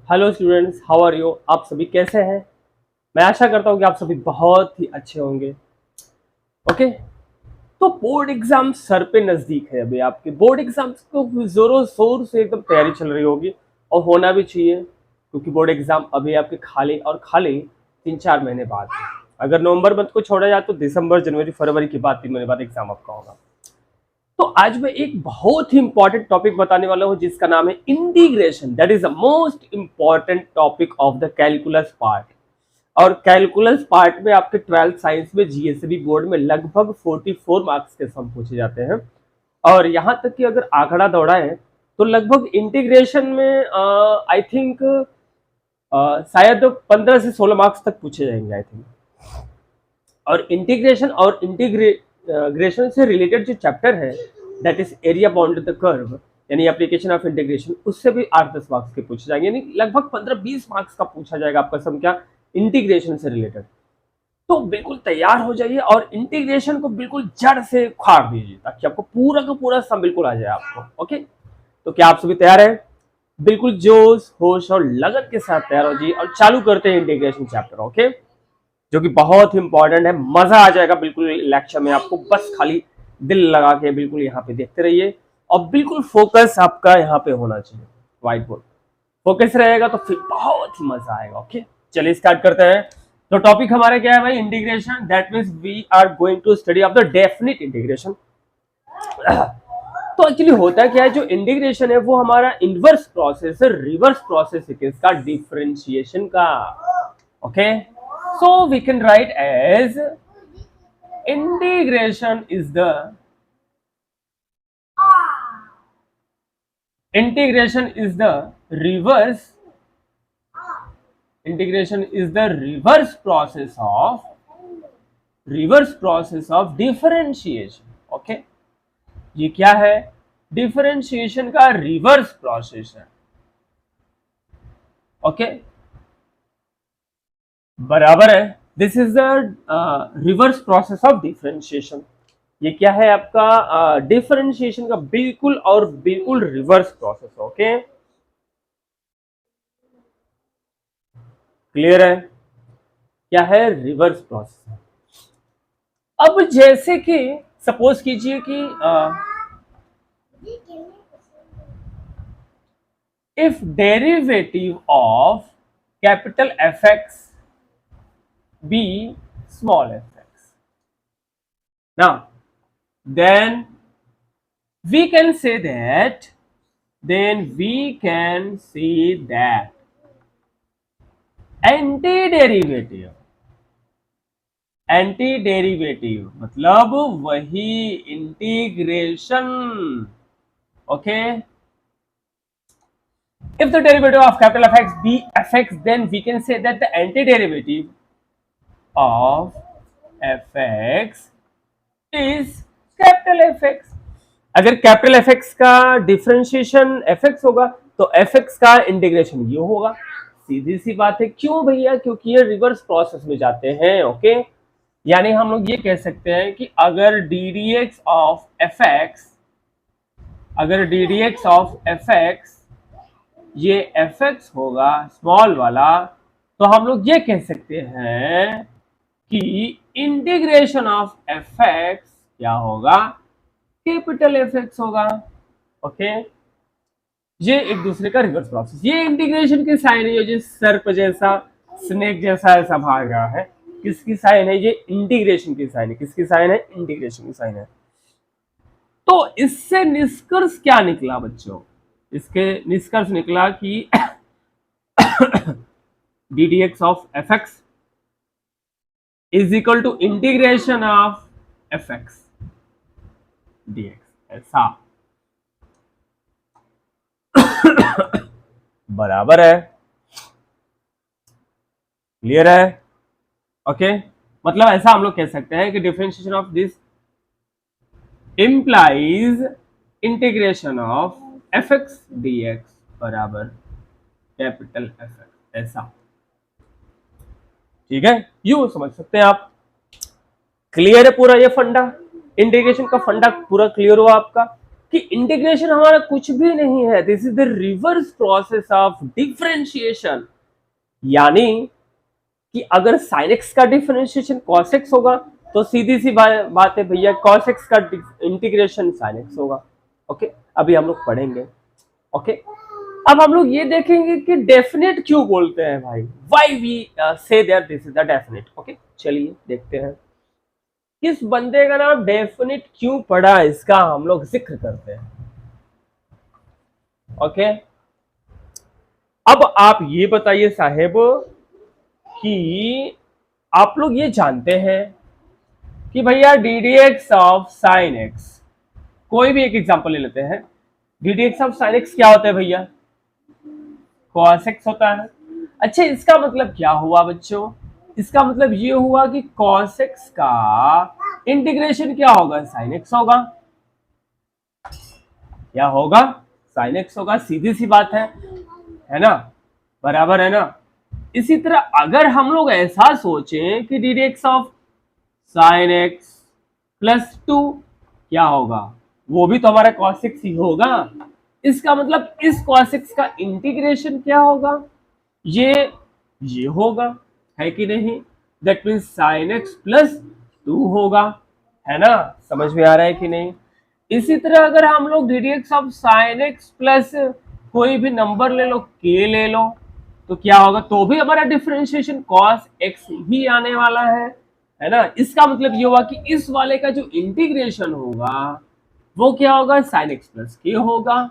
Hello students, how are you? आप सभी कैसे हैं? मैं आशा करता हूं कि आप सभी बहुत ही अच्छे होंगे। ओके, तो बोर्ड एग्जाम सर पे नजदीक है। अभी आपके बोर्ड एग्जाम्स को जोरों शोर से एकदम तैयारी चल रही होगी और होना भी चाहिए, क्योंकि बोर्ड एग्जाम अभी आपके खाली 3-4 महीने बाद है। अगर नवंबर मंथ को छोड़ा जाए तो दिसंबर, जनवरी, फरवरी के बाद 3 महीने बाद एग्जाम आपका होगा। तो आज मैं एक बहुत ही इंपॉर्टेंट टॉपिक बताने वाला हूं जिसका नाम है integration. That is the most important topic of the calculus part. और कैलकुलस पार्ट में आपके 12th साइंस में जीएसबी बोर्ड में लगभग 44 मार्क्स के सम पूछे जाते हैं। और यहां तक कि अगर आंकड़ा दौड़ाएं तो लगभग इंटीग्रेशन में आई थिंक शायद 15 से 16 मार्क्स तक पूछे जाएंगे आई थिंक। और इंटीग्रेशन और इंटीग्रेशन से रिलेटेड जो चैप्टर है that is area bound the curve, यानी एप्लीकेशन ऑफ इंटीग्रेशन, उससे भी 8-10 मार्क्स के पूछे जाएंगे, यानी लगभग 15-20 मार्क्स का पूछा जाएगा आपका सम क्या, इंटीग्रेशन से रिलेटेड। तो बिल्कुल तैयार हो जाइए और इंटीग्रेशन को बिल्कुल जड़ से उखाड़ दीजिए ताकि आपको पूरा का पूरा सम बिल्कुल आ जाए आपको। ओके, तो क्या आप सभी तैयार हैं? बिल्कुल जोश होश और लगन के साथ तैयार हो जाइए और चालू करते हैं इंटीग्रेशन चैप्टर। ओके, जो कि बहुत ही इंपॉर्टेंट है, मजा आ जाएगा बिल्कुल लेक्चर में। आपको बस खाली दिल लगा के बिल्कुल यहाँ पे देखते रहिए और बिल्कुल फोकस आपका यहाँ पे होना चाहिए। व्हाइट बोर्ड फोकस रहेगा तो फिर बहुत ही मजा आएगा। ओके, चलिए स्टार्ट करते हैं। तो टॉपिक हमारा क्या है भाई? Integration. That means we are going to study of the definite integration. तो एक्चुअली होता क्या है, जो इंटीग्रेशन है वो हमारा इनवर्स प्रोसेस है, रिवर्स प्रोसेस है किसका? डिफरेंशिएशन का। Okay, so we can write as integration is the reverse process of differentiation. Okay, ये क्या है? डिफरेंशिएशन का रिवर्स प्रोसेस है। ओके, बराबर है। This is the reverse process of differentiation. ये क्या है आपका? डिफरेंशिएशन का बिल्कुल और बिल्कुल रिवर्स प्रोसेस। ओके, क्लियर है? क्या है? Reverse process. अब जैसे कि सपोज कीजिए कि if derivative of capital F x be small f x, now then we can say that anti derivative मतलब वही इंटीग्रेशन। Okay, if the derivative of capital Fx be fx, then we can say that the antiderivative of fx is capital Fx। अगर capital fx का differentiation fx होगा तो fx का integration ये होगा। सीधी सी बात है। क्यों भैया? क्योंकि ये रिवर्स प्रोसेस में जाते हैं। ओके, यानी हम लोग ये कह सकते हैं कि अगर ddx ऑफ fx ये fx होगा स्मॉल वाला, तो हम लोग ये कह सकते हैं कि इंटीग्रेशन ऑफ fx क्या होगा? कैपिटल fx होगा। ओके, ये एक दूसरे का रिवर्स प्रोसेस। ये इंटीग्रेशन की साइन है, जो सर्प जैसा, स्नेक जैसा ऐसा भाग रहा है, किसकी साइन है? ये इंटीग्रेशन की साइन है। किसकी साइन है? इंटीग्रेशन की साइन है। तो इससे निष्कर्ष क्या निकला बच्चों? इसके निष्कर्ष निकला कि ddx of fx is equal to integration of fx dx, ऐसा बराबर है। क्लियर है? ओके, मतलब ऐसा हम लोग कह सकते हैं कि differentiation of this implies integration of fx dx बराबर कैपिटल fx, ऐसा। ठीक है, यू समझ सकते हैं आप। क्लियर है पूरा ये फंडा? इंटीग्रेशन का फंडा पूरा क्लियर हुआ आपका? कि इंटीग्रेशन हमारा कुछ भी नहीं है, this is the reverse process of differentiation. यानी कि अगर sin x का डिफरेंशिएशन cos x होगा तो सीधी सी बात है भैया cos x का इंटीग्रेशन sin x होगा। ओके, अभी हम लोग पढ़ेंगे। ओके, अब हम लोग ये देखेंगे कि डेफिनेट क्यों बोलते हैं भाई, why we say that this is the definite. Okay, चलिए देखते हैं किस बंदे का नाम डेफिनेट क्यों पढ़ा, इसका हम लोग जिक्र करते हैं। ओके, अब आप ये बताइए साहेब कि आप लोग ये जानते हैं कि भैया D d x of sine x, कोई भी एक एग्जांपल ले लेते हैं, D d x of sine x क्या होता है भैया, cos x होता है। अच्छा, इसका मतलब क्या हुआ बच्चों, इसका मतलब ये हुआ कि cos x का इंटीग्रेशन क्या होगा, sin x होगा। क्या होगा, sin x होगा, सीधी सी बात है ना, बराबर है ना। इसी तरह अगर हम लोग ऐसा सोचें कि D d x of sine x plus 2 क्या होगा, वो भी तो हमारा cos x ही होगा। इसका मतलब इस cos x का इंटीग्रेशन क्या होगा, ये होगा, है कि नहीं, that means sin x plus 2 होगा, है ना, समझ में आ रहा है कि नहीं। इसी तरह अगर हम लोग D d x of sine x plus कोई भी नंबर ले लो, k ले लो, तो क्या होगा, तो भी हमारा डिफरेंशिएशन cos x ही आने वाला है ना। इसका मतलब ये हुआ कि इस वाले का जो इंटीग्रेशन होगा वो क्या होगा, sin x प्लस k होगा।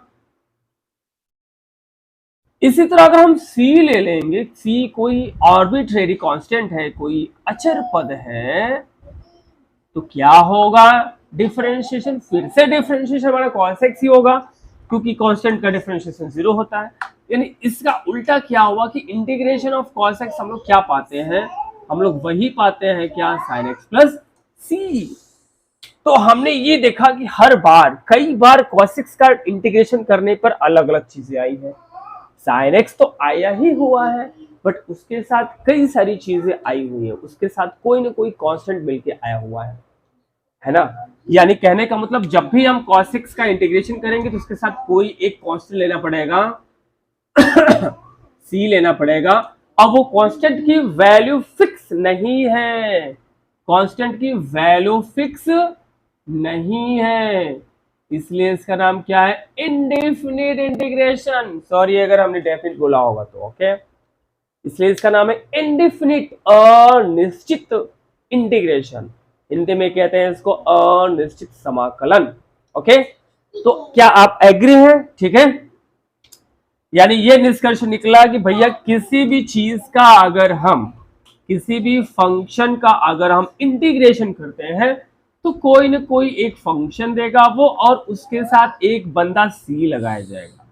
इसी तरह अगर हम c ले लेंगे, c कोई आर्बिट्रेरी कांस्टेंट है, कोई अचर पद है, तो क्या होगा, डिफरेंशिएशन, फिर से डिफरेंशिएशन हमारा cos x ही होगा, क्योंकि कांस्टेंट का डिफरेंशिएशन 0 होता है। यानी इसका उल्टा क्या हुआ कि इंटीग्रेशन ऑफ cos x हम लोग क्या पाते हैं, हम लोग वही पाते हैं क्या, sin x प्लस c। तो हमने ये देखा कि हर बार कई बार cos x का इंटीग्रेशन करने पर अलग अलग चीजें आई है। sin x तो आया ही हुआ है, बट उसके साथ कई सारी चीजें आई हुई है, उसके साथ कोई ना कोई कांस्टेंट मिलके आया हुआ है ना। यानी कहने का मतलब जब भी हम cos x का इंटीग्रेशन करेंगे तो उसके साथ कोई एक कांस्टेंट लेना पड़ेगा c लेना पड़ेगा। अब वो कांस्टेंट की वैल्यू फिक्स नहीं है, कांस्टेंट की वैल्यू फिक्स नहीं है, इसलिए इसका नाम क्या है, इनडेफिनिट इंटीग्रेशन। सॉरी अगर हमने डेफिनिट बोला होगा तो, ओके, इसलिए इसका नाम है इनडेफिनिट, अनिश्चित इंटीग्रेशन। हिंदी में कहते हैं इसको अनिश्चित समाकलन। ओके, तो क्या आप एग्री हैं, ठीक है। यानी ये निष्कर्ष निकला कि भैया किसी भी चीज का अगर हम, किसी भी फंक्शन का अगर हम इंटीग्रेशन करते हैं तो कोई ना कोई एक फंक्शन देगा वो, और उसके साथ एक बंदा c लगाया जाएगा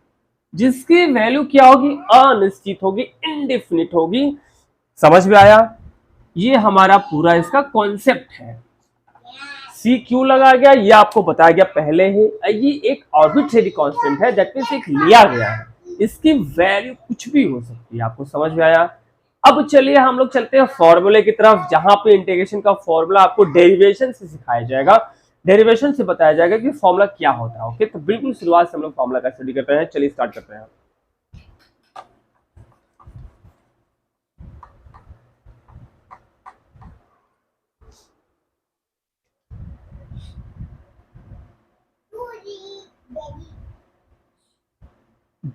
जिसकी वैल्यू क्या होगी, अनिश्चित होगी, इनडेफिनिट होगी। समझ में आया, ये हमारा पूरा इसका कॉन्सेप्ट है। c क्यों लगा गया ये आपको बताया गया पहले ही, ये एक आर्बिट्रेरी कांस्टेंट है, दैट मींस एक लिया गया है, इसकी वैल्यू कुछ भी हो सकती है। आपको समझ में आया। अब चलिए हम लोग चलते हैं फॉर्मूले की तरफ, जहां पे इंटीग्रेशन का फॉर्मूला आपको डेरिवेशन से सिखाया जाएगा, डेरिवेशन से बताया जाएगा कि फॉर्मूला क्या होता है। ओके, तो बिल्कुल शुरुआत से हम लोग फॉर्मूला का स्टडी करते हैं। चलिए स्टार्ट करते हैं।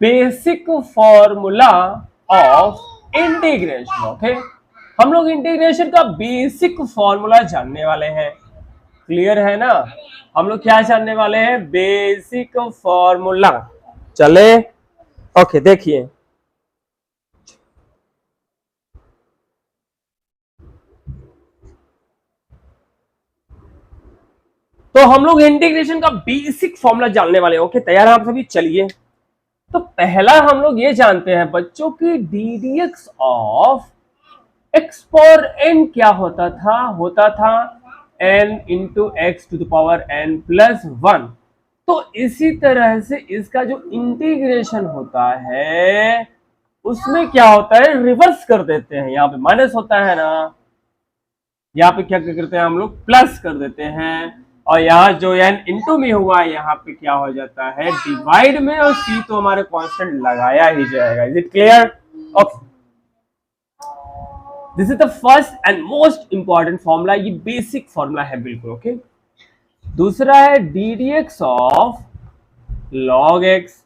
Basic formula of integration. Okay, हम लोग इंटीग्रेशन का बेसिक फॉर्मूला जानने वाले हैं, क्लियर है ना। हम लोग क्या जानने वाले हैं, बेसिक फॉर्मूला। चले, ओके, देखिए तो हम लोग इंटीग्रेशन का बेसिक फॉर्मूला जानने वाले हैं। ओके, तैयार हैं आप सभी, चलिए। तो पहला हम लोग ये जानते हैं बच्चों की d d x of x power n क्या होता था n into x to the power n plus 1। तो इसी तरह से इसका जो इंटीग्रेशन होता है उसमें क्या होता है, रिवर्स कर देते हैं। यहाँ पे माइनस होता है ना, यहाँ पे क्या करते हैं हम लोग, प्लस कर देते हैं। और यहाँ जो n इंटू में हुआ यहाँ पे क्या हो जाता है डिवाइड में, और c तो हमारे कांस्टेंट लगाया ही जाएगा। Is it clear? Okay, this is the first and most important formula, ये बेसिक फॉर्मूला है बिल्कुल। ओके, दूसरा है d d x of log x.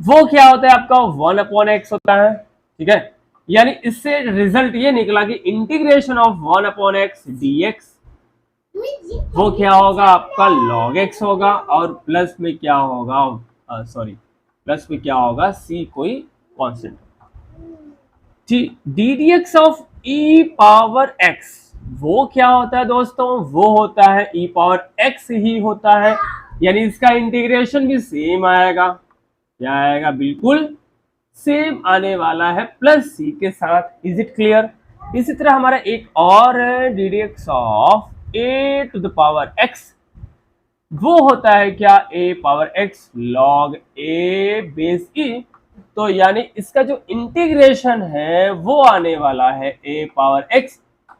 वो क्या होता है आपका 1/x होता है, ठीक है। यानी इससे रिजल्ट ये निकला कि इंटीग्रेशन ऑफ 1/x dx वो क्या होगा आपका log x होगा, और प्लस में क्या होगा, प्लस में क्या होगा c कोई constant. D d x of e power x वो क्या होता है दोस्तों, वो होता है e पावर x ही होता है, यानी इसका इंटीग्रेशन भी सेम आएगा। क्या आएगा? बिल्कुल सेम आने वाला है प्लस c के साथ। Is it clear? इसी तरह हमारा एक और है d d x of a to the power x, वो होता है क्या a power x log a base e। तो यानी इसका जो इंटीग्रेशन है वो आने वाला है a power x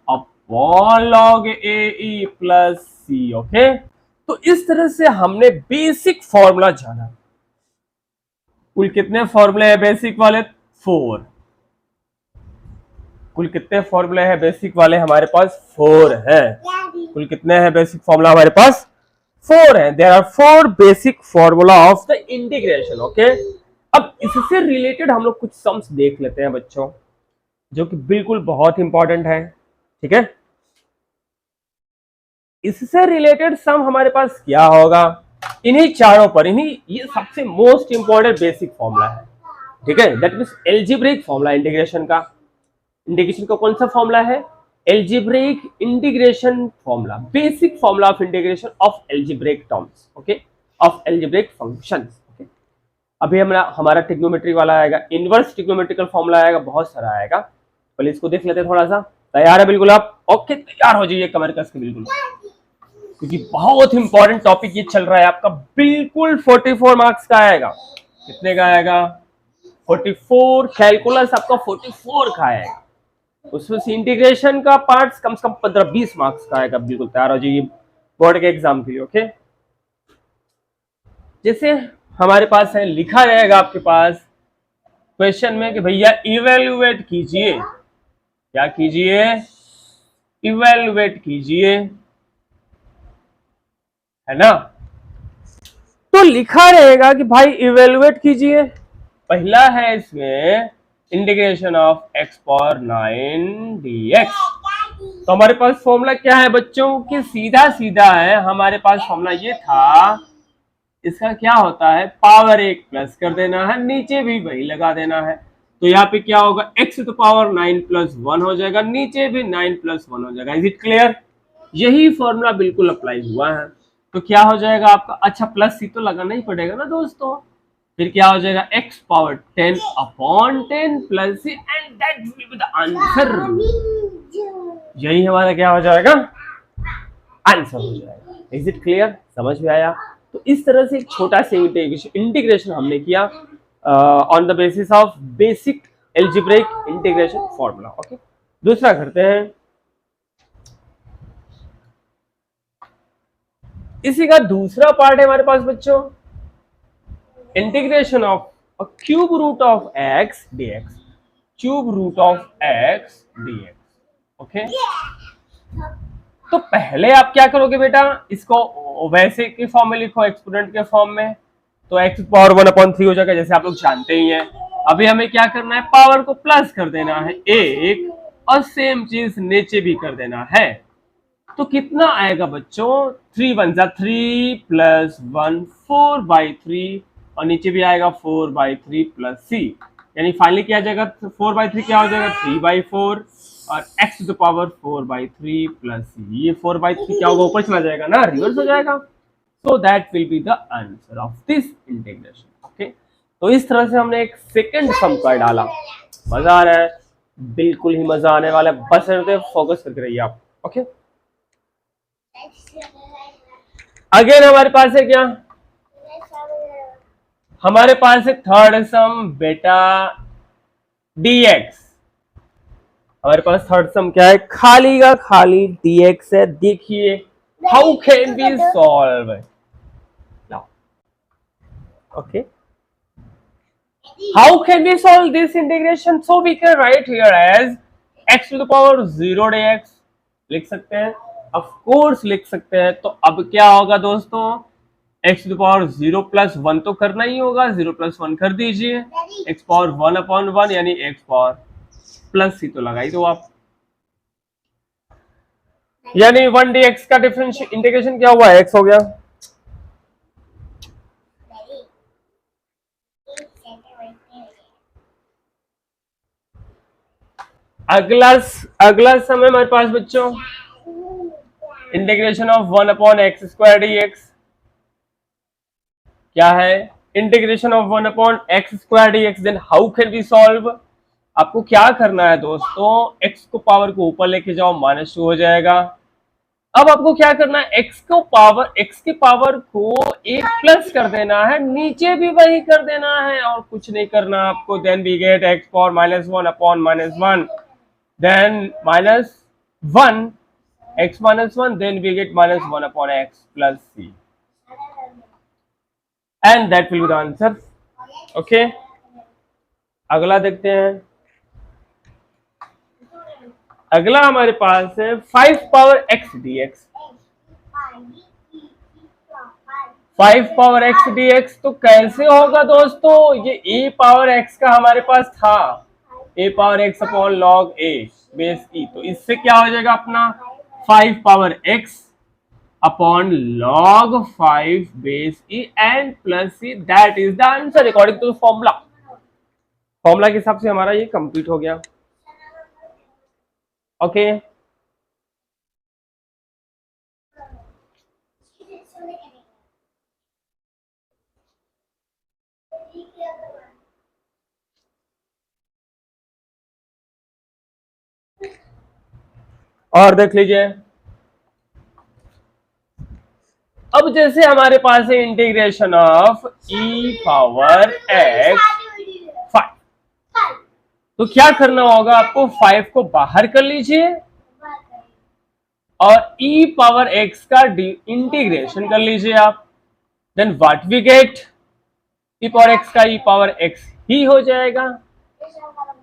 upon log a e plus c। Okay, तो इस तरह से हमने बेसिक फॉर्मूला जाना। कुल कितने फॉर्मूले हैं बेसिक वाले? 4। कुल कितने फॉर्मूले हैं बेसिक वाले? हमारे पास 4 हैं। कुल कितने हैं बेसिक फॉर्मूला? हमारे पास 4 हैं। There are 4 basic formula of the integration. Okay, अब इससे रिलेटेड हम लोग कुछ सम्स देख लेते हैं बच्चों, जो कि बिल्कुल बहुत इंपॉर्टेंट है, ठीक है। इससे रिलेटेड सम हमारे पास क्या होगा? इन्हीं चारों पर, ये सबसे मोस्ट इंपॉर्टेंट बेसिक फॉर्मूला है, ठीक है। That means algebraic formula integration का। इंटीग्रेशन का कौन सा फॉर्मूला है? Algebraic integration formula, basic formula of integration of algebraic terms, okay, of algebraic functions. Okay, अभी हमारा ट्रिग्नोमेट्री वाला आएगा, इनवर्स ट्रिग्नोमेट्रिकल फॉर्मूला आएगा, बहुत सारा आएगा। पहले इसको देख लेते हैं थोड़ा सा। तैयार है बिल्कुल आप? ओके, तैयार हो जाइए कमर कस के बिल्कुल, क्योंकि बहुत इंपॉर्टेंट टॉपिक ये चल रहा है आपका। बिल्कुल 44 मार्क्स का आएगा। कितने का आएगा? 44। कैलकुलस आपका 44 का आएगा, उसमें से इंटीग्रेशन का पार्ट्स कम से कम 15-20 मार्क्स का आएगा। बिल्कुल तैयार हो जाइए बोर्ड के एग्जाम के लिए। ओके, जैसे हमारे पास है, लिखा जाएगा आपके पास क्वेश्चन में कि भैया इवेल्युएट कीजिए। क्या कीजिए? इवेल्युएट कीजिए, है ना। तो लिखा रहेगा कि भाई इवेल्युएट कीजिए। पहला है इसमें integration of x power 9 dx। तो हमारे पास फॉर्मूला क्या है बच्चों? कि सीधा सीधा है। हमारे पास फॉर्मूला ये था, इसका क्या होता है, पावर 1 प्लस कर देना है, नीचे भी वही लगा देना है। तो यहाँ पे क्या होगा, x to the power 9 plus 1 हो जाएगा, नीचे भी 9 प्लस 1 हो जाएगा। Is it clear? यही फॉर्मूला बिल्कुल अप्लाई हुआ है। तो क्या हो जाएगा आपका? अच्छा, प्लस सी तो लगाना ही पड़ेगा ना दोस्तों। फिर क्या हो जाएगा? x power 10 upon 10 plus c, and that will be the answer. यही हमारा क्या हो जाएगा? आंसर हो जाएगा। Is it clear? समझ में आया? तो इस तरह से एक छोटा सा इंटीग्रेशन हमने किया on the basis of basic algebraic integration formula. Okay, दूसरा करते हैं। इसी का दूसरा पार्ट है हमारे पास बच्चों, integration of a cube root of x dx। Cube root of x dx। Okay, तो पहले आप क्या करोगे बेटा, इसको वैसे के फॉर्म में लिखो, एक्सपोनेंट के फॉर्म में, तो x पावर 1/3 हो जाएगा, जैसे आप लोग जानते ही हैं। अभी हमें क्या करना है, पावर को प्लस कर देना है 1, और सेम चीज नीचे भी कर देना है। तो कितना आएगा बच्चों? 3 1 जा 3 प्लस 1 4/3, और नीचे भी आएगा 4/3 प्लस c। यानी फाइनली क्या आ जाएगा? 4/3 क्या हो जाएगा? 3/4, और x to the power 4/3 plus c। ये 4/3 क्या होगा? ऊपर चला जाएगा ना, रिवर्स हो जाएगा। So that will be the answer of this integration. Okay, तो इस तरह से हमने एक सेकंड सम कर डाला। मजा आ रहा है? बिल्कुल ही मजा आने वाला है, बस फोकस करके रहिए आप। ओके, अगेन हमारे पास है क्या? हमारे पास है थर्ड सम बेटा dx। हमारे पास थर्ड सम क्या है? खाली का खाली dx है। देखिए How can we solve? Now, okay. How can we solve this integration? So we can write here as x to the power 0 dx लिख सकते हैं, of course लिख सकते हैं. तो अब क्या होगा दोस्तों, x to the power 0 plus 1 तो करना ही होगा, 0 plus 1 कर दीजिए, x power 1 upon 1 यानी x power प्लस ही तो लगाई दो आप, यानी 1 dx का डिफरेंशियल इंटीग्रेशन क्या हुआ, x हो गया. अगला समय हमारे पास बच्चों integration of 1 upon x square d x क्या है, integration of 1 upon x square d x. Then how can we solve, आपको क्या करना है दोस्तों, x को पावर को ऊपर लेके जाओ, -2 हो जाएगा. अब आपको क्या करना है, x की पावर को 1 प्लस कर देना है, नीचे भी वही कर देना है और कुछ नहीं करना आपको. Then we get x power -1 upon -1, then -1 x -1, then we get -1 upon x plus c, and that will be the answer. Okay, अगला देखते हैं. अगला हमारे पास है 5 power x dx. 5 power x dx तो कैसे होगा दोस्तों, ये a पावर x का हमारे पास था, a power x upon log a base e, तो इससे क्या हो जाएगा अपना 5 power x upon log 5 base e and plus c, that is the answer according to formula. Formula के हिसाब से हमारा ये कंप्लीट हो गया. ओके और देख लीजिए, अब जैसे हमारे पास है integration of e power x 5, तो क्या करना होगा आपको, 5 को बाहर कर लीजिए और e पावर x का इंटीग्रेशन कर लीजिए आप. Then what we get, e power x का e पावर x ही हो जाएगा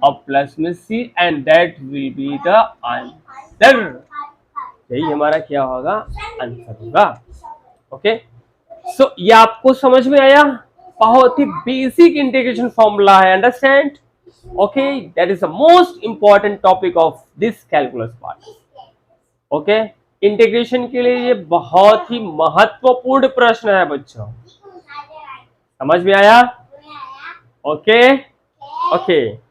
और प्लस में c, and that will be the answer. यही हमारा क्या होगा, आंसर होगा. ओके, सो ये आपको समझ में आया, बहुत ही बेसिक इंटीग्रेशन फॉर्मूला है, understand. Okay, that is the most important topic of this calculus part. Okay, integration के लिए ये बहुत ही महत्वपूर्ण प्रश्न है बच्चों, समझ में आया. ओके ओके,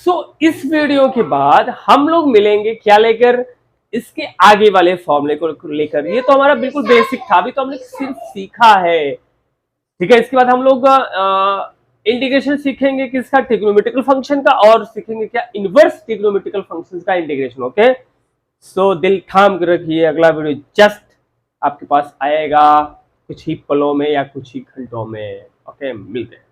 सो इस वीडियो के बाद हम लोग मिलेंगे क्या लेकर, इसके आगे वाले फॉर्मूले को लेकर. ये तो हमारा बिल्कुल बेसिक था, अभी तो हमने सिर्फ सीखा है, ठीक है. इसके बाद हम लोग इंटीग्रेशन सीखेंगे किसका, ट्रिग्नोमेट्रिकल फंक्शन का, और सीखेंगे क्या, इनवर्स ट्रिग्नोमेट्रिकल फंक्शंस का इंटीग्रेशन. ओके, सो दिल थाम कर रखिए, अगला वीडियो जस्ट आपके पास आएगा कुछ ही पलों में या कुछ ही घंटों में. ओके, मिलते हैं.